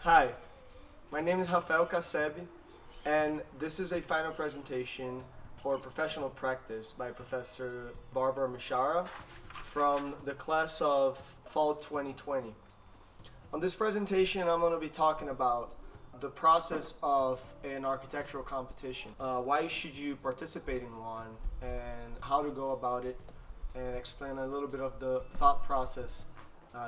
Hi, my name is Raphael Casseb, and this is a final presentation for professional practice by Professor Barbara Mishara from the class of Fall 2020. On this presentation, I'm going to be talking about the process of an architectural competition. Why should you participate in one, and how to go about it, and explain a little bit of the thought process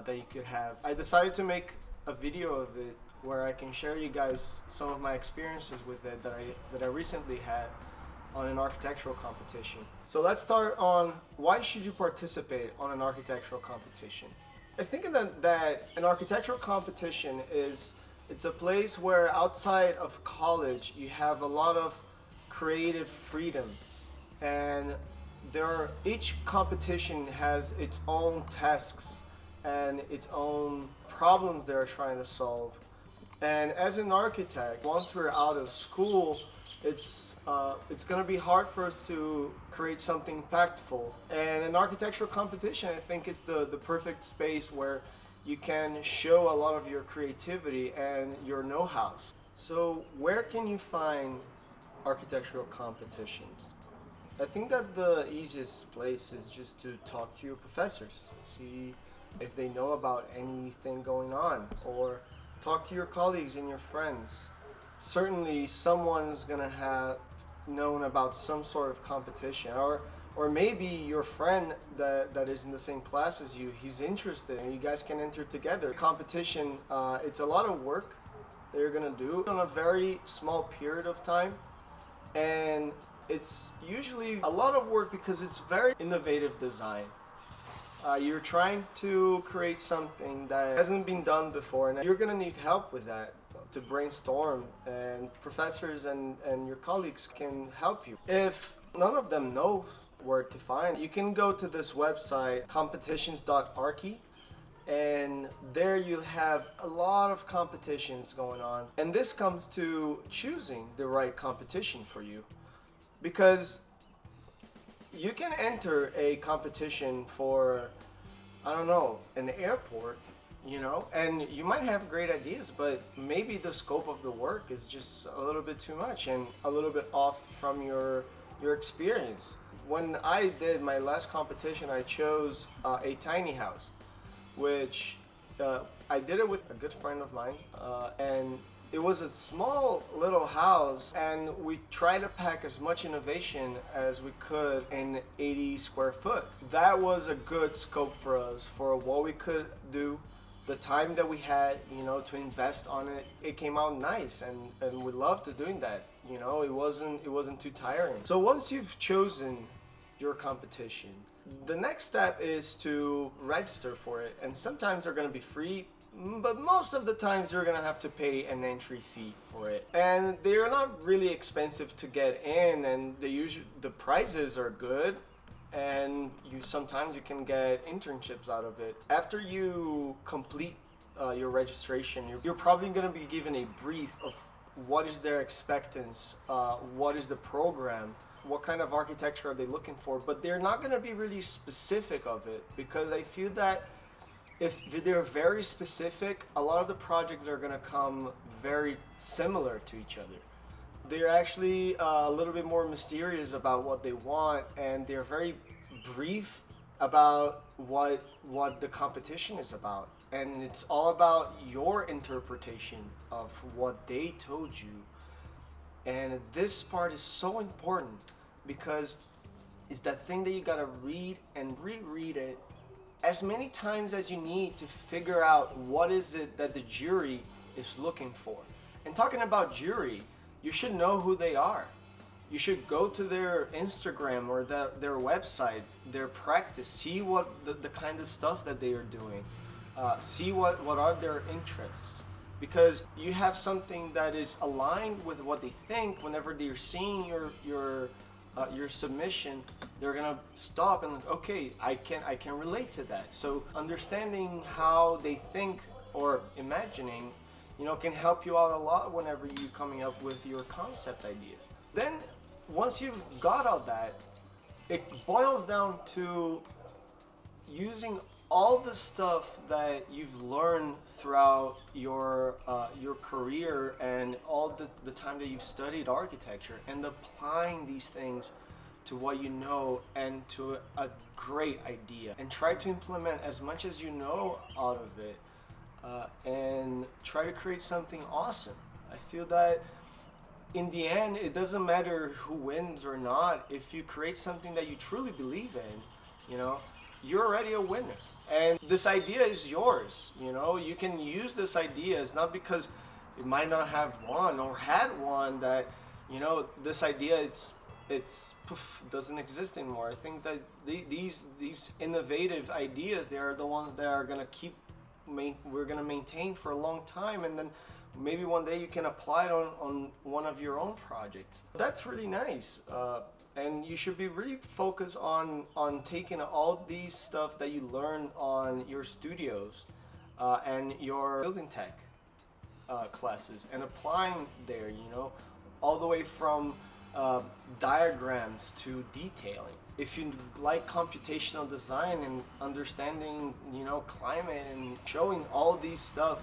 that you could have. I decided to make a video of it where I can share you guys some of my experiences with it that I recently had on an architectural competition. So let's start on why should you participate on an architectural competition. I think that an architectural competition it's a place where outside of college you have a lot of creative freedom, and each competition has its own tasks and its own problems they're trying to solve. And as an architect, once we're out of school, it's going to be hard for us to create something impactful. And an architectural competition, I think, is the perfect space where you can show a lot of your creativity and your know-hows. So where can you find architectural competitions? I think that the easiest place is just to talk to your professors, see if they know about anything going on, or talk to your colleagues and your friends. Certainly someone's gonna have known about some sort of competition, or maybe your friend that is in the same class as you, he's interested and you guys can enter together. Competition, it's a lot of work that you're gonna do on a very small period of time, and it's usually a lot of work because it's very innovative design. You're trying to create something that hasn't been done before, and you're going to need help with that to brainstorm, and professors and your colleagues can help you. If none of them know where to find, you can go to this website, competitions.archi, and there you'll have a lot of competitions going on. And this comes to choosing the right competition for you, because you can enter a competition for, I don't know, an airport, and you might have great ideas, but maybe the scope of the work is just a little bit too much and a little bit off from your experience. When I did my last competition, I chose a tiny house, which I did it with a good friend of mine, and it was a small little house, and we tried to pack as much innovation as we could in 80 square foot. That was a good scope for us for what we could do, the time that we had, to invest on it. It came out nice, and we loved doing that. It wasn't too tiring. So once you've chosen your competition, the next step is to register for it, and sometimes they're going to be free, but most of the times you're gonna have to pay an entry fee for it, and they're not really expensive to get in, and the prizes are good, and sometimes you can get internships out of it. After you complete your registration, you're probably gonna be given a brief of what is their expectance, what is the program, what kind of architecture are they looking for, but they're not gonna be really specific of it, because I feel that if they're very specific, a lot of the projects are going to come very similar to each other. They're actually a little bit more mysterious about what they want, and they're very brief about what the competition is about. And it's all about your interpretation of what they told you. And this part is so important, because it's that thing that you got to read and reread it as many times as you need to figure out what is it that the jury is looking for. And talking about jury, you should know who they are. You should go to their Instagram or their website, their practice, see what the kind of stuff that they are doing, see what are their interests. Because you have something that is aligned with what they think. Whenever they're seeing your submission, they're gonna stop and like, okay, I can relate to that. So understanding how they think or imagining, can help you out a lot whenever you're coming up with your concept ideas. Then once you've got all that, it boils down to using all the stuff that you've learned throughout your career and all the time that you've studied architecture, and applying these things to what you know and to a great idea, and try to implement as much as you know out of it, and try to create something awesome. I feel that in the end, it doesn't matter who wins or not. If you create something that you truly believe in, you're already a winner. And this idea is yours. You can use this idea. It's not because it might not have won or had won that, this idea it's poof, doesn't exist anymore. I think that these innovative ideas, they are the ones that are gonna we're gonna maintain for a long time, and then maybe one day you can apply it on one of your own projects. That's really nice. And you should be really focused on taking all these stuff that you learn on your studios and your building tech classes and applying there, all the way from diagrams to detailing. If you like computational design and understanding, climate and showing all these stuff,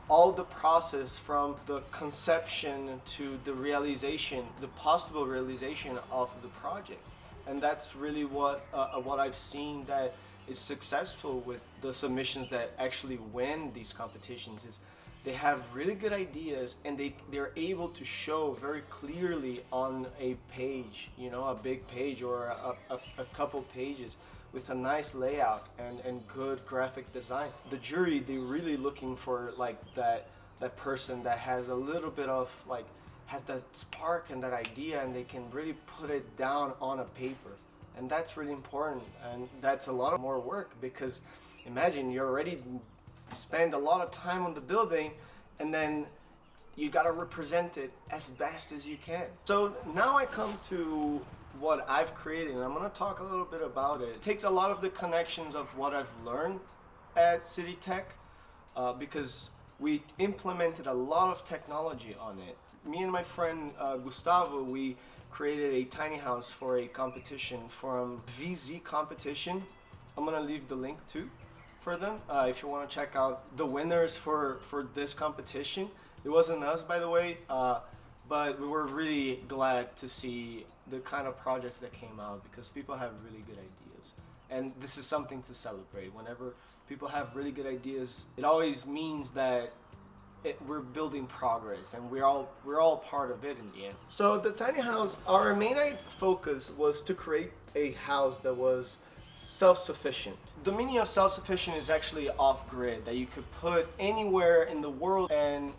all the process from the conception to the realization, the possible realization of the project. And that's really what I've seen that is successful with the submissions that actually win these competitions is they have really good ideas, and they're able to show very clearly on a page, a big page or a couple pages, with a nice layout and good graphic design. The jury, they're really looking for like that person that has a little bit of has that spark and that idea, and they can really put it down on a paper. And that's really important, and that's a lot of more work, because imagine you already spend a lot of time on the building, and then you gotta represent it as best as you can. So now I come to what I've created, and I'm gonna talk a little bit about it. It takes a lot of the connections of what I've learned at City Tech, because we implemented a lot of technology on it. Me and my friend Gustavo, we created a tiny house for a competition from VZ Competition. I'm gonna leave the link too for them if you want to check out the winners for this competition. It wasn't us, by the way, but we were really glad to see the kind of projects that came out, because people have really good ideas, and this is something to celebrate. Whenever people have really good ideas, it always means that we're building progress, and we're all part of it in the end. So the tiny house, our main focus was to create a house that was self-sufficient. The meaning of self-sufficient is actually off-grid, that you could put anywhere in the world, and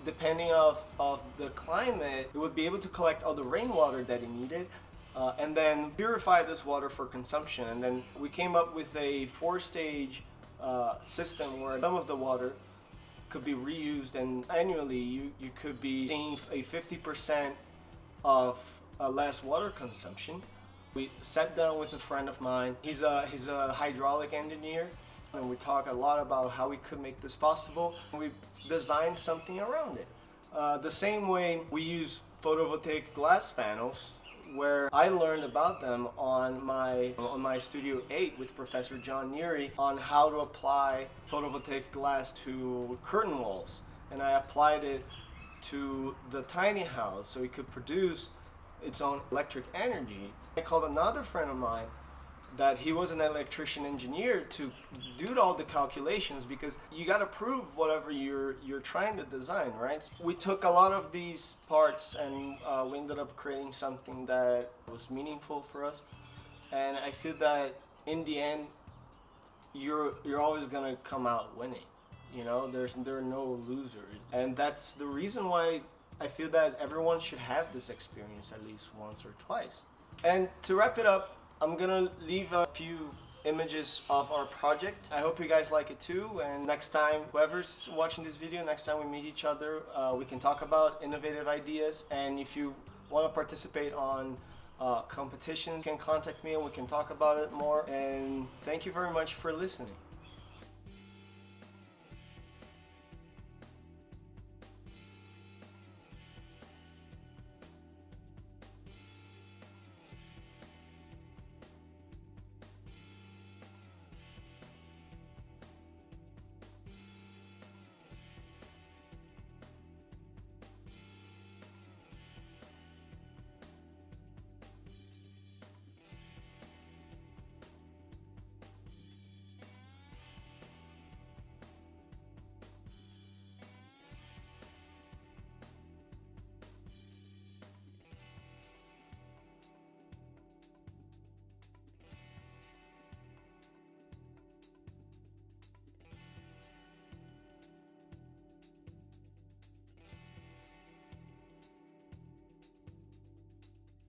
depending of the climate, it would be able to collect all the rainwater that it needed, and then purify this water for consumption. And then we came up with a 4-stage system where some of the water could be reused, and annually you could be seeing a 50% of less water consumption. We sat down with a friend of mine. He's a hydraulic engineer, and we talk a lot about how we could make this possible. We designed something around it. The same way we use photovoltaic glass panels, where I learned about them on my Studio 8 with Professor John Neary on how to apply photovoltaic glass to curtain walls. And I applied it to the tiny house so it could produce its own electric energy. I called another friend of mine that he was an electrician engineer to do all the calculations, because you got to prove whatever you're trying to design, right? We took a lot of these parts, and we ended up creating something that was meaningful for us. And I feel that in the end, you're always gonna come out winning. There are no losers, and that's the reason why I feel that everyone should have this experience at least once or twice. And to wrap it up, I'm gonna leave a few images of our project. I hope you guys like it too, and next time, whoever's watching this video, next time we meet each other, we can talk about innovative ideas. And if you want to participate on competitions, you can contact me and we can talk about it more. And thank you very much for listening.